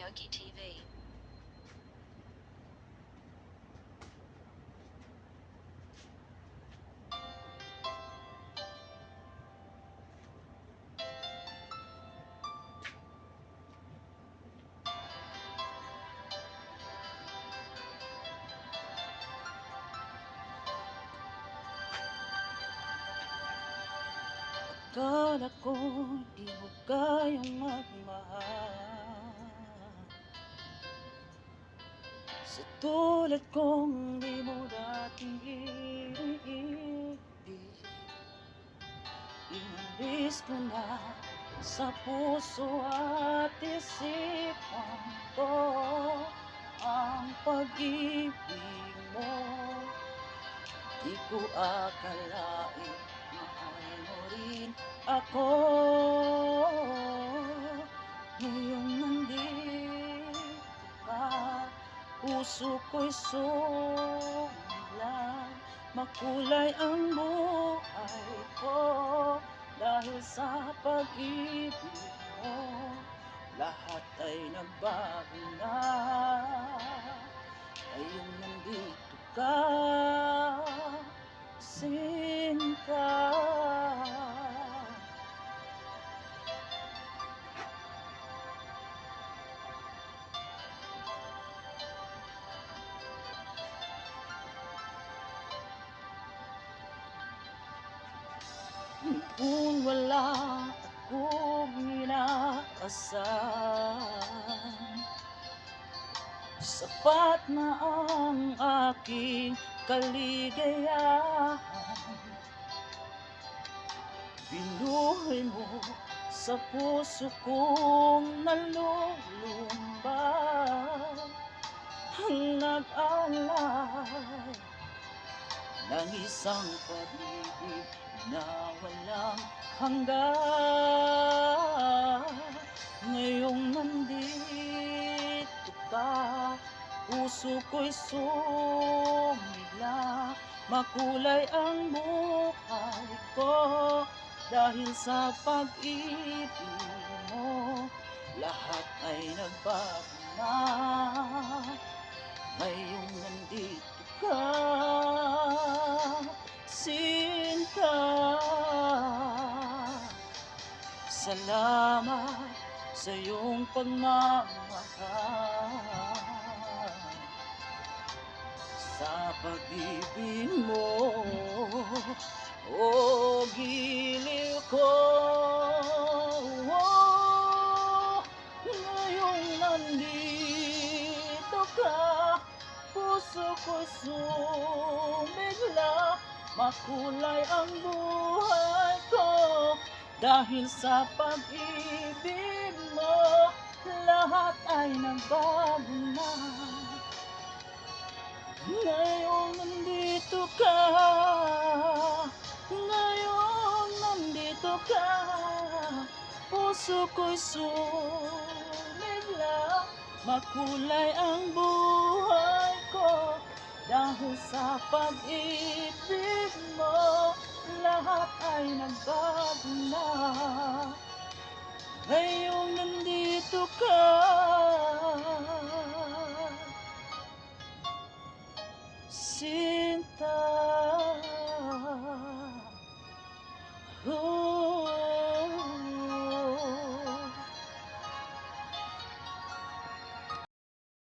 Yogi TV. Akala ko di mo kayang magmahal sa tulad kong di mo dating iniibig. Inalis ko na sa puso at isipan ko ang pag-ibig mo. Di ko akalain mahal mo rin ako. Ngayong nandito ka, puso ko'y sumigla. Makulay ang buhay ko dahil sa pag-ibig mo. Lahat ay nagbago na ngayong nandito ka, Sinta. Kung wala akong inaasahan, sapat na ang aking kaligayahan. Binuhay mo sa puso kong nalulumbay ang nag-alay ng isang pag-ibig na walang hanggan. Ngayong nandito ka, puso ko'y sumigla. Makulay ang buhay ko dahil sa pag-ibig mo. Lahat ay nagbago na ngayong nandito ka, Sinta. Salamat sa iyong pagmamahal, sa pag-ibig mo. O giliw ko, ngayong nandito ka, puso ko'y sumigla. Makulay ang buhay ko dahil sa pag-ibig mo. Lahat ay nagbago na ngayong nandito ka, ngayong nandito ka. Puso ko'y sumigla. Makulay ang buhay ko dahil sa pag-ibig mo. Lahat ay nagbago na